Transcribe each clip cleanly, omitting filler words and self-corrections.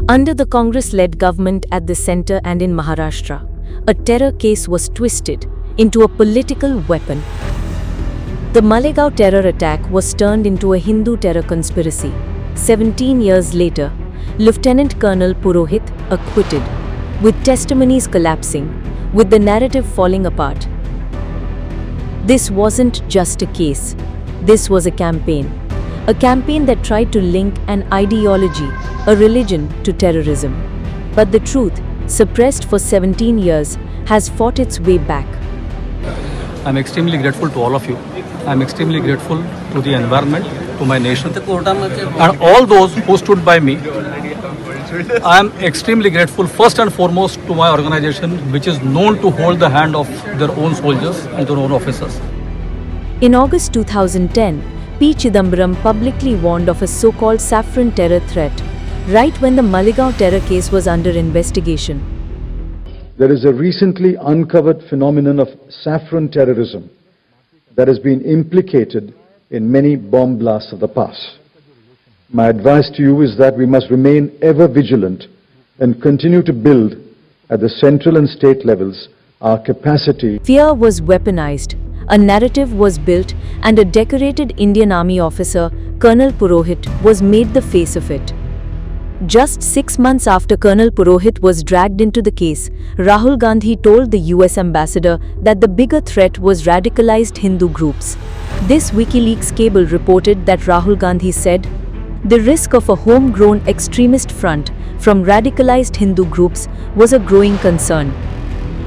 Under the Congress-led government at the centre and in Maharashtra, a terror case was twisted into a political weapon. The Malegaon terror attack was turned into a Hindu terror conspiracy. 17 years later, Lieutenant Colonel Purohit acquitted, with testimonies collapsing, with the narrative falling apart. This wasn't just a case. This was a campaign that tried to link an ideology, a religion, to terrorism. But the truth, suppressed for 17 years, has fought its way back. I'm extremely grateful to all of you. I'm extremely grateful to the environment, to my nation, and all those who stood by me. I am extremely grateful first and foremost to my organization, which is known to hold the hand of their own soldiers and their own officers. In August 2010, P. Chidambaram publicly warned of a so-called saffron terror threat, right when the Malegaon terror case was under investigation. There is a recently uncovered phenomenon of saffron terrorism that has been implicated in many bomb blasts of the past. My advice to you is that we must remain ever vigilant and continue to build at the central and state levels our capacity. Fear was weaponized, a narrative was built, and a decorated Indian Army officer, Colonel Purohit, was made the face of it. Just 6 months after Colonel Purohit was dragged into the case, Rahul Gandhi told the US ambassador that the bigger threat was radicalized Hindu groups. This WikiLeaks cable reported that Rahul Gandhi said, "The risk of a homegrown extremist front from radicalized Hindu groups was a growing concern."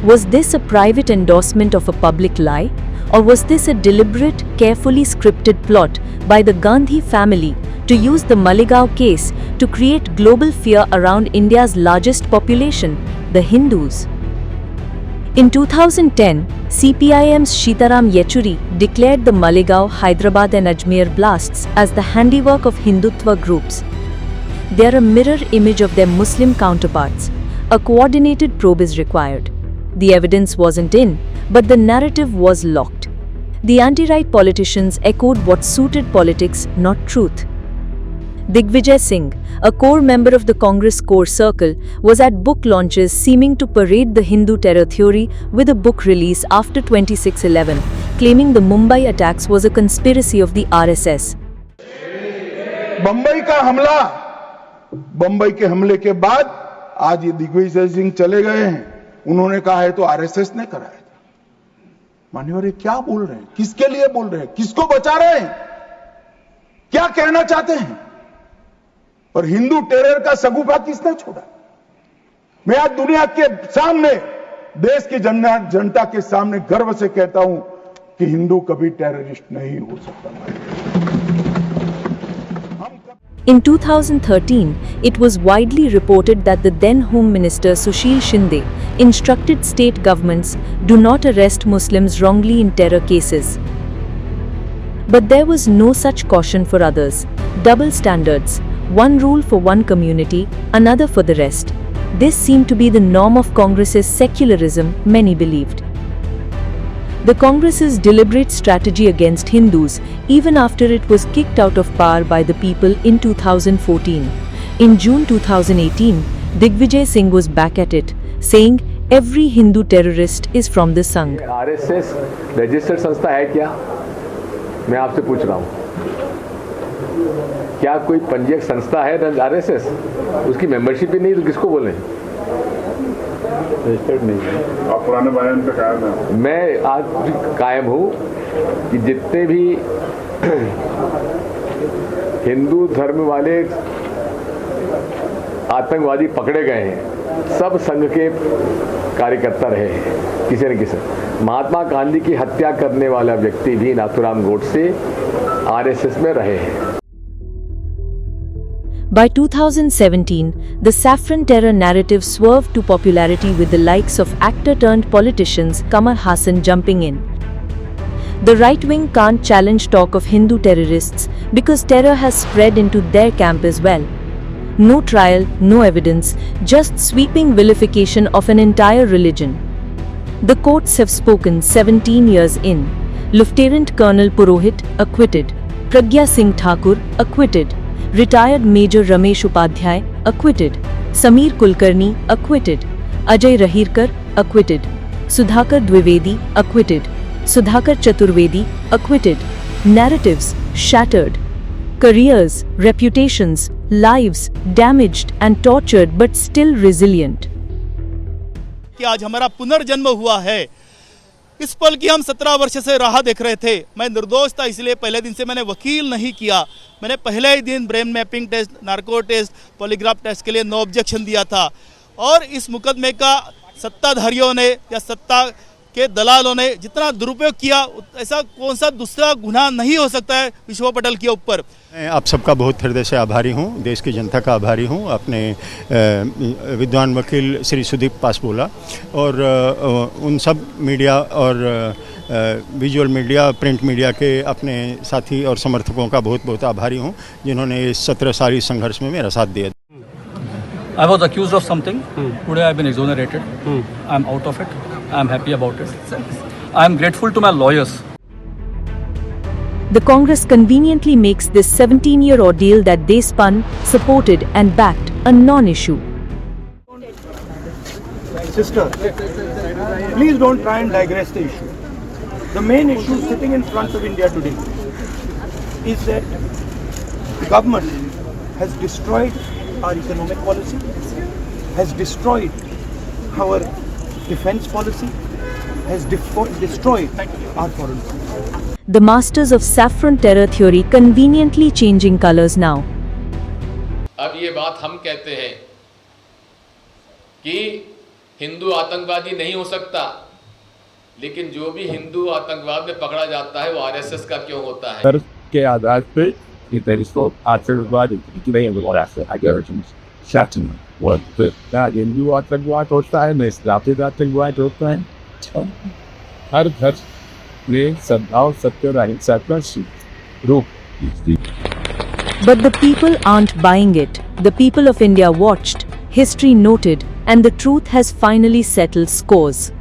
Was this a private endorsement of a public lie? Or was this a deliberate, carefully scripted plot by the Gandhi family to use the Malegaon case to create global fear around India's largest population, the Hindus? In 2010, CPIM's Sitaram Yechuri declared the Malegaon, Hyderabad and Ajmer blasts as the handiwork of Hindutva groups. They are a mirror image of their Muslim counterparts. A coordinated probe is required. The evidence wasn't in, but the narrative was locked. The anti-right politicians echoed what suited politics, not truth. Digvijay Singh, a core member of the Congress core circle, was at book launches seeming to parade the Hindu terror theory with a book release after 26/11, claiming the Mumbai attacks was a conspiracy of the RSS. Bombay का हमला, बंबई के हमले के बाद आज ये दिग्विजय सिंह चले गए हैं। उन्होंने कहा है तो आरएसएस ने कराया था। मान्यवर ये क्या बोल रहे हैं? किसके लिए बोल रहे हैं? किसको बचा रहे हैं? क्या कहना चाहते हैं? और हिंदू टेरर का सगुफा किसने छोड़ा? मैं आज दुनिया के सामने, देश की जनता के सामने गर्व से कहता हूं कि हिंदू कभी टेररिस्ट नहीं हो सकता। In 2013, it was widely reported that the then Home Minister Sushil Shinde instructed state governments do not arrest Muslims wrongly in terror cases. But there was no such caution for others. Double standards, one rule for one community, another for the rest. This seemed to be the norm of Congress's secularism, many believed. The Congress's deliberate strategy against Hindus, even after it was kicked out of power by the people in 2014. In June 2018, Digvijay Singh was back at it, saying, "Every Hindu terrorist is from the Sangh." RSS registered संस्था है क्या? मैं आपसे पूछ रहा हूँ, क्या कोई पंजीयक संस्था है RSS? उसकी मेंबरशिप ही नहीं तो किसको बोले? रजिस्टर्ड नहीं है। आप पुराने बयान पे कायम हैं? मैं आज भी कायम हूँ कि जितने भी हिंदू धर्म वाले आतंकवादी पकड़े गए हैं, सब संघ के कार्यकर्ता रहे हैं किसी न किसी। महात्मा गांधी की हत्या करने वाला व्यक्ति भी नाथूराम गोडसे RSS में रहे हैं। By 2017, the saffron terror narrative swerved to popularity with the likes of actor-turned-politicians Kamal Hassan jumping in. The right wing can't challenge talk of Hindu terrorists because terror has spread into their camp as well. No trial, no evidence, just sweeping vilification of an entire religion. The courts have spoken 17 years in. Lieutenant Colonel Purohit acquitted. Pragya Singh Thakur acquitted. Retired Major Ramesh Upadhyay acquitted. Sameer Kulkarni, acquitted. Ajay Rahirkar, acquitted. Sudhakar Dwivedi, acquitted. Sudhakar Chaturvedi, acquitted. Narratives shattered. Careers, reputations, lives damaged and tortured but still resilient. कि आज हमारा पुनर्जन्म हुआ है। इस पल की हम 17 वर्ष से राह देख रहे थे। मैं निर्दोष था, इसलिए पहले दिन से मैंने वकील नहीं किया। मैंने पहले ही दिन brain mapping test, narco test, polygraph test के लिए नो ऑब्जेक्शन दिया था। और इस मुकदमे का सत्ताधारियों ने या सत्ता के दलालों ने जितना दुरुपयोग किया, ऐसा कौन सा दूसरा गुनाह नहीं हो सकता है विश्व पटल के ऊपर। मैं आप सबका बहुत हृदय से आभारी हूँ, देश की जनता का आभारी हूँ। अपने विद्वान वकील श्री सुदीप पासपोला और उन सब मीडिया और विजुअल मीडिया, प्रिंट मीडिया के अपने साथी और समर्थकों का बहुत बहुत आभारी हूँ, जिन्होंने इस 17 साल संघर्ष में मेरा साथ दिया। I was accused of something. Today I have been exonerated. I am out of it. I am happy about it. I am grateful to my lawyers. The Congress conveniently makes this 17-year ordeal that they spun, supported and backed a non-issue. Sister, please don't try and digress the issue. The main issue sitting in front of India today is that the government has destroyed our economic policy, has destroyed our defense policy, has destroyed our foreign policy. The masters of saffron terror theory conveniently changing colors now. अब ये बात हम कहते हैं कि हिंदू आतंकवादी नहीं हो सकता, लेकिन जो भी हिंदू आतंकवाद में पकड़ा जाता है वो आरएसएस का क्यों होता है? धर्म के आधार पर इसको आतंकवाद नहीं बोला हिंदू आतंकवाद होता है, न इस्लामिक आतंकवाद होता है। हर धर्म में सद्भाव, सत्य और अहिंसा का रूप। But the people aren't buying it. The people of India watched, history noted, and the truth has finally settled scores.